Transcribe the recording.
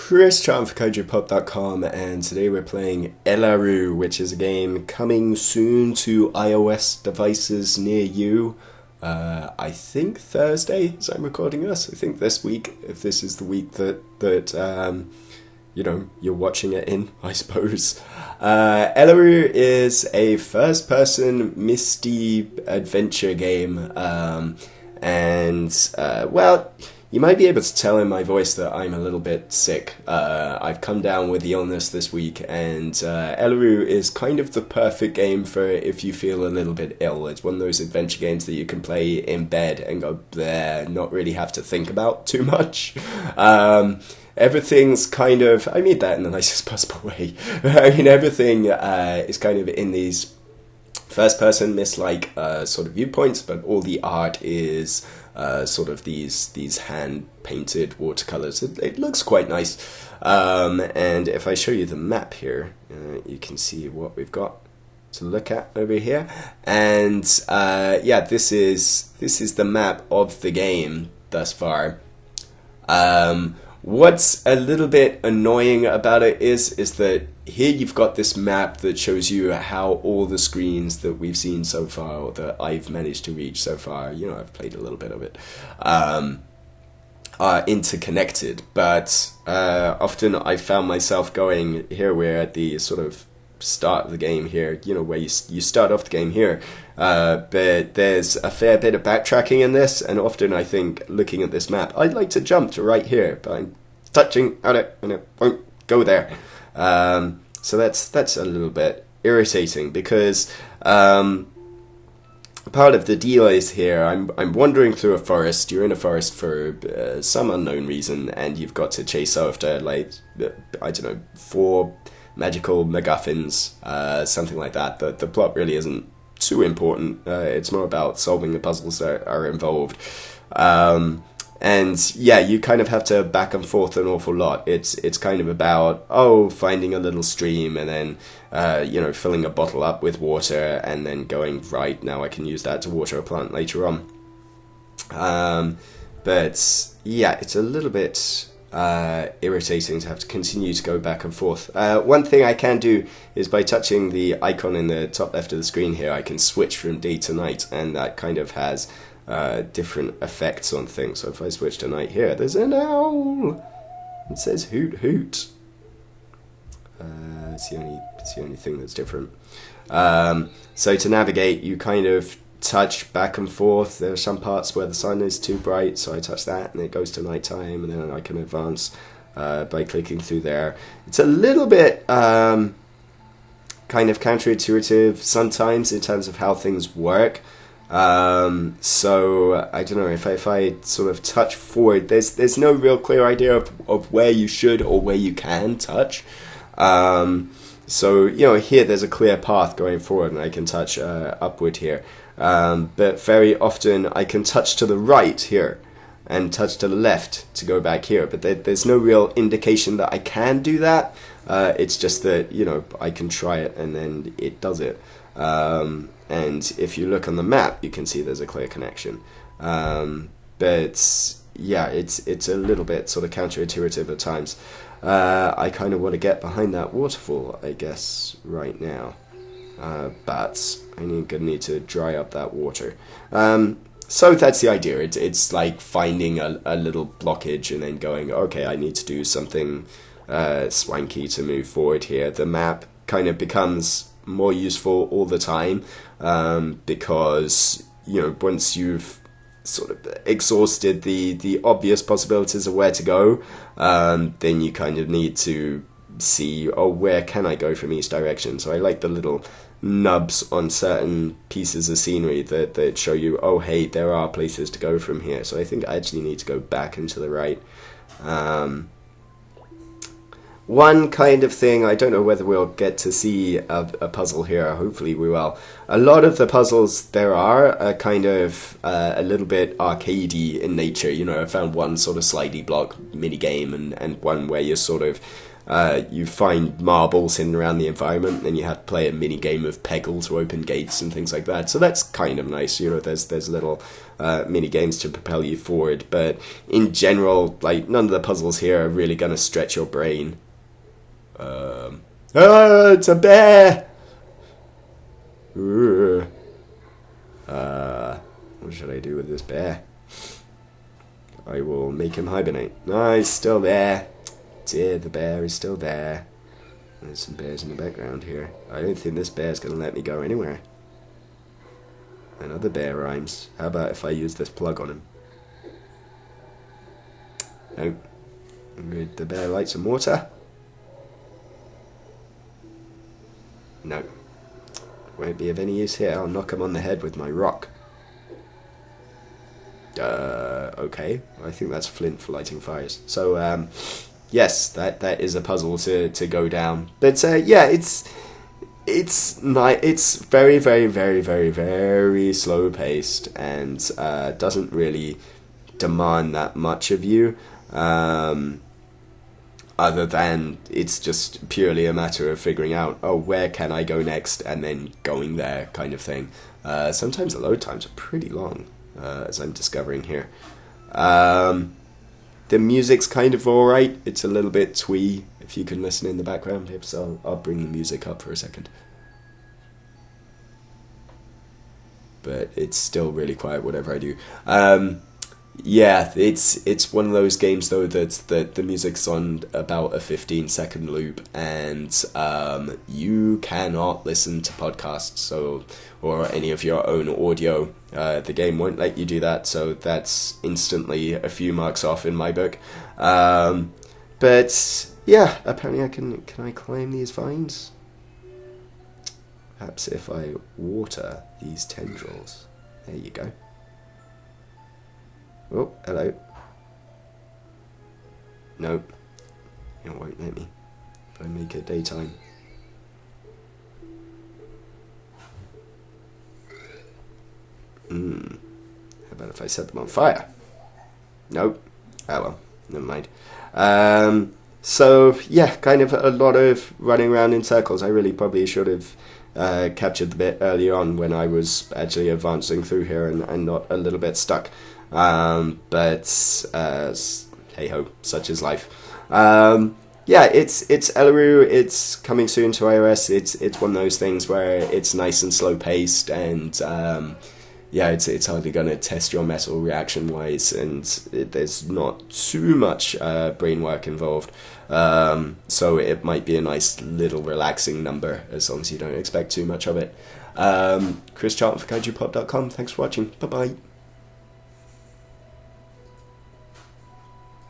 Chris Chan for KaijuPop.com, and today we're playing Elarooh, which is a game coming soon to iOS devices near you. I think Thursday, as I'm recording this. I think this week, if this is the week that you're watching it in, I suppose. Elarooh is a first-person misty adventure game, you might be able to tell in my voice that I'm a little bit sick. I've come down with the illness this week, and Elarooh is kind of the perfect game for if you feel a little bit ill. It's one of those adventure games that you can play in bed and go there, not really have to think about too much. Everything's kind of, I mean that in the nicest possible way. I mean, everything is kind of in these first-person mist-like sort of viewpoints, but all the art is sort of these hand-painted watercolors. It looks quite nice. And if I show you the map here, you can see what we've got to look at over here. And this is the map of the game thus far. What's a little bit annoying about it is that here you've got this map that shows you how all the screens that we've seen so far, or that I've managed to reach so far, I've played a little bit of it, are interconnected. But often I found myself going, here we're at the sort of start of the game here, where you start off the game here, but there's a fair bit of backtracking in this, and often I think, looking at this map, I'd like to jump to right here, but I'm touching on it and it won't go there. So that's a little bit irritating, because part of the deal is here, I'm wandering through a forest. You're in a forest for some unknown reason, and you've got to chase after, like, I don't know, 4 magical MacGuffins, something like that. The plot really isn't too important. It's more about solving the puzzles that are involved. And yeah, you kind of have to back and forth an awful lot. It's kind of about, finding a little stream, and then filling a bottle up with water, and then going, right, now I can use that to water a plant later on. But yeah, it's a little bit irritating to have to continue to go back and forth. One thing I can do is, by touching the icon in the top left of the screen here, I can switch from day to night, and that kind of has different effects on things. So if I switch to night here, there's an owl. It says hoot hoot. It's the only thing that's different. So to navigate, you kind of touch back and forth. There are some parts where the sun is too bright, so I touch that and it goes to nighttime, and then I can advance by clicking through there. It's a little bit kind of counterintuitive sometimes in terms of how things work. So I don't know, if I sort of touch forward, there's no real clear idea of where you should or where you can touch. So here there's a clear path going forward, and I can touch upward here. But very often I can touch to the right here and touch to the left to go back here, but there's no real indication that I can do that. It's just that I can try it, and then it does it. And if you look on the map, you can see there's a clear connection. But yeah, it's a little bit sort of counterintuitive at times. I kind of want to get behind that waterfall, I guess, right now. But I'm gonna need to dry up that water. So that's the idea. It's like finding a little blockage and then going, okay, I need to do something swanky to move forward here. The map kind of becomes more useful all the time, because once you've sort of exhausted the obvious possibilities of where to go, then you kind of need to see, where can I go from each direction. So I like the little nubs on certain pieces of scenery that show you, hey, there are places to go from here. So I think I actually need to go back and to the right. One kind of thing, I don't know whether we'll get to see a puzzle here, hopefully we will. A lot of the puzzles there are kind of a little bit arcadey in nature. I found one sort of slidey block mini game, and one where you're sort of you find marbles hidden around the environment, and you have to play a mini game of Peggle to open gates and things like that. So that's kind of nice. You know, there's little mini games to propel you forward. But in general, like, none of the puzzles here are really going to stretch your brain. It's a bear! What should I do with this bear? I will make him hibernate. No, he's still there. Dear, the bear is still there. There's some bears in the background here. I don't think this bear's going to let me go anywhere. Another bear rhymes. How about if I use this plug on him? Nope. Would the bear like some water? No. Won't be of any use here. I'll knock him on the head with my rock. Okay. I think that's flint for lighting fires. So, yes, that is a puzzle to go down. But, yeah, it's very, very, very, very, very slow paced, and doesn't really demand that much of you. Other than it's just purely a matter of figuring out, oh, where can I go next, and then going there, kind of thing. Sometimes the load times are pretty long, as I'm discovering here. The music's kind of alright. It's a little bit twee, if you can listen in the background. So I'll bring the music up for a second. But it's still really quiet, whatever I do. Yeah, it's one of those games though that the music's on about a 15-second loop, and you cannot listen to podcasts or any of your own audio. The game won't let you do that, so that's instantly a few marks off in my book. But yeah, apparently can I climb these vines? Perhaps if I water these tendrils. There you go. Oh, hello. Nope. It won't let me. If I make it daytime. How about if I set them on fire? Nope. Oh well, never mind. So, yeah, kind of a lot of running around in circles. I really probably should have captured the bit earlier on when I was actually advancing through here and not a little bit stuck. But hey ho, such is life. Yeah, it's Elarooh. It's coming soon to iOS. It's one of those things where it's nice and slow paced, and yeah, it's hardly going to test your metal reaction wise, and there's not too much brain work involved. So it might be a nice little relaxing number as long as you don't expect too much of it. Chris Charlton for KaijuPop.com. Thanks for watching. Bye bye.